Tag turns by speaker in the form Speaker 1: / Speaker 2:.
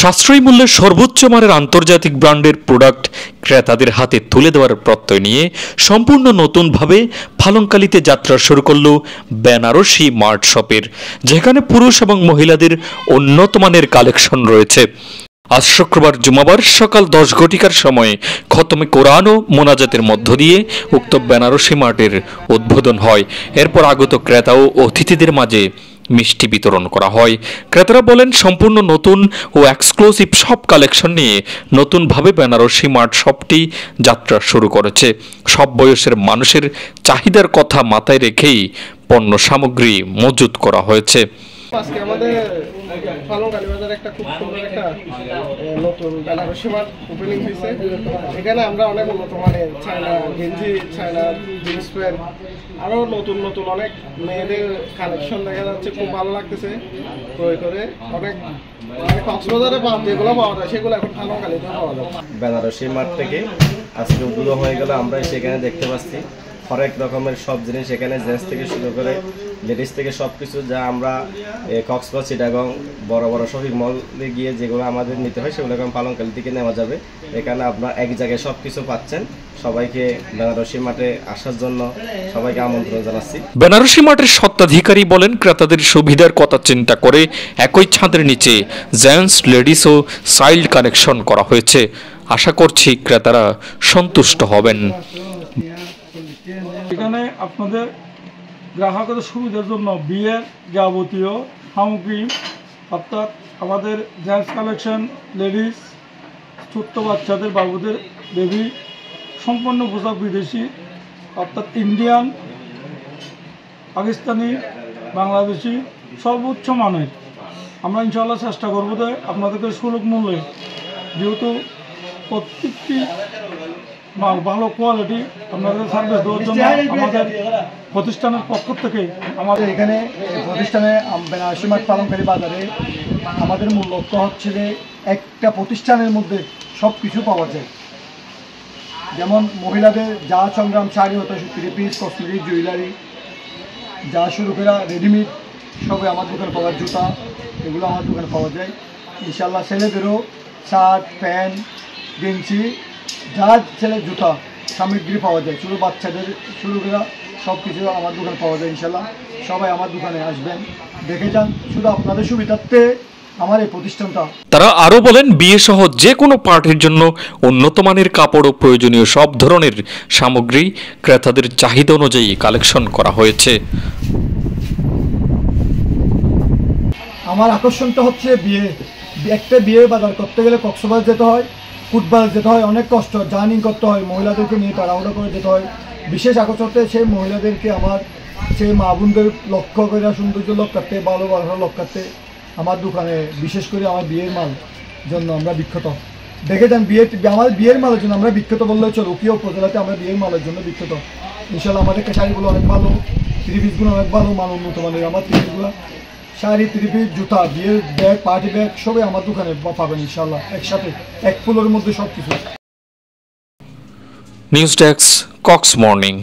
Speaker 1: সাশ্রয়ী মূল্যে সর্বোচ্চ মানের আন্তর্জাতিক ব্র্যান্ডের প্রোডাক্ট ক্রেতাদের হাতে তুলে দেওয়ার প্রত্যয় নিয়ে সম্পূর্ণ নতুনভাবে ফালংকালিতে যাত্রা শুরু করল বেনারসি মার্ট শপের, যেখানে পুরুষ এবং মহিলাদের উন্নত মানের কালেকশন রয়েছে। আজ শুক্রবার জুমাবার সকাল 10 ঘটিকার সময়ে খতমে কোরআন ও মোনাজাতের মধ্য দিয়ে উক্ত বেনারসি মার্টের উদ্বোধন হয়। এরপর আগত ক্রেতা ও অতিথিদের মাঝে মিষ্টি বিতরণ করা হয়। ক্রেতারা বলেন, সম্পূর্ণ নতুন ও এক্সক্লুসিভ সব কালেকশন নিয়ে নতুনভাবে বেনারসি মার্ট শপটি যাত্রা শুরু করেছে। সব বয়সের মানুষের চাহিদার কথা মাথায় রেখেই পণ্য সামগ্রী মজুত করা হয়েছে।
Speaker 2: আজকে আমাদের ফালংকালি বাজারে একটা খুব সুন্দর একটা নতুন বেনারসি মার্ট ওপেনিং হয়েছে। এখানে আমরা অনেক উন্নত মানের চায়না গেঞ্জি, চায়না জিন্স প্যান্ট, আরও নতুন নতুন অনেক মেয়েদের কালেকশন দেখা যাচ্ছে। খুব ভালো লাগতেছে। ক্রয় করে অনেক কক্সবাজারে যেগুলো পাওয়া যায় সেগুলো এখন ফালংকালিতে পাওয়া যায়।
Speaker 3: বেনারসি মার্ট থেকে আজকে উদ্বোধন হয়ে গেল। আমরা সেখানে দেখতে পাচ্ছি হরেক রকমের সব জিনিস, এখানে জেন্টস থেকে শুরু করে লেডিস থেকে সব কিছু, যা আমরা কক্সবাজার, চিটাগং বড় বড় শপিং মলে গিয়ে যেগুলো আমাদের নিতে হয় সেগুলো এখন ফালংকালি থেকে নেওয়া যাবে। এখানে আপনারা এক জায়গায় সব কিছু পাচ্ছেন। সবাইকে বেনারসি মার্টে আসার জন্য সবাইকে আমন্ত্রণ জানাচ্ছি।
Speaker 1: বেনারসি মার্টের স্বত্বাধিকারী বলেন, ক্রেতাদের সুবিধার কথা চিন্তা করে একই ছাদের নিচে জেন্টস, লেডিস ও চাইল্ড কালেকশন করা হয়েছে। আশা করছি ক্রেতারা সন্তুষ্ট হবেন।
Speaker 4: এখানে আপনাদের গ্রাহকদের সুবিধার জন্য বিয়ের যাবতীয় সামগ্রী, অর্থাৎ আমাদের জেন্টস কালেকশন, লেডিস, ছোট্ট বাচ্চাদের, বাবুদের, বেবি, সম্পূর্ণ পোশাক বিদেশি, অর্থাৎ ইন্ডিয়ান, পাকিস্তানি, বাংলাদেশি, সর্বোচ্চ মানের। আমরা ইনশাআল্লাহ চেষ্টা করবো যে আপনাদেরকে সুলভ মূল্যে, যেহেতু প্রত্যেকটি ভালো কোয়ালিটি আপনাদের সার্ভিস দেওয়ার জন্য আমাদের প্রতিষ্ঠানের পক্ষ থেকে
Speaker 5: আমাদের এখানে প্রতিষ্ঠানে বেনারসি মার্ট ফালংকালি বাজারে আমাদের মূল লক্ষ্য হচ্ছে যে একটা প্রতিষ্ঠানের মধ্যে সব কিছু পাওয়া যায়। যেমন মহিলাদের যা সংগ্রাম, শাড়ি হতো, থ্রি পিস, কসমেটিক, জুয়েলারি, যা শুরু করে রেডিমেড সবে আমার দোকানে পাওয়া যায়। জুতা, এগুলো আমার দোকানে পাওয়া যায় ইনশাল্লাহ। ছেলেদেরও শার্ট, প্যান্ট, গেঞ্জি, যা ছেলে জুতা সামগ্রী পাওয়া যায়। শুধু বাচ্চাদের শুরু করে সব কিছু আমার দোকানে পাওয়া যায় ইনশাল্লাহ। সবাই আমার দোকানে আসবেন, দেখে যান। শুধু আপনাদের সুবিধার্থে আমার এই প্রতিষ্ঠানটা।
Speaker 1: তারা আরও বলেন, বিয়ে সহ যে কোনো পার্টির জন্য উন্নত মানের কাপড় ও প্রয়োজনীয় সব ধরনের সামগ্রী ক্রেতাদের চাহিদা অনুযায়ী কালেকশন করা হয়েছে।
Speaker 5: আমার আকর্ষণটা হচ্ছে বিয়ে। একটা বিয়ে বাজার করতে গেলে কক্সবাজার যেতে হয়, ফুটবল যেতে হয়, অনেক কষ্ট, জার্নি করতে হয়, মহিলাদেরকে নিয়ে তাড়াহুড়ো করে যেতে হয়। বিশেষ আকর্ষণতে সেই মহিলাদেরকে আমার, সেই মা বোনদের লক্ষ্য করে সৌন্দর্য লক্ষ্যার্থে, ভালোবাসার লক্ষ্যার্থে আমার দোকানে বিশেষ করে আমার বিয়ের মাল জন্য আমরা বিখ্যাত। দেখে যান, আমার বিয়ের মালের জন্য আমরা বিখ্যাত বললেও চলো। উকিয়া উপজেলাতে আমরা বিয়ের মালের জন্য বিখ্যাত ইনশাল্লাহ। আমাদের শাড়িগুলো অনেক ভালো, থ্রি পিসগুলো অনেক ভালো, মান উন্নত মানের। আমার থ্রি পিসগুলো, শাড়ি, থ্রি পিস, জুতা, বিয়ের ব্যাগ, পার্টি ব্যাগ সবই আমার দোকানে পাবেন ইনশাল্লাহ, একসাথে এক ফুলের মধ্যে সব কিছু।
Speaker 1: নিউজ ডেস্ক, কক্স মর্নিং।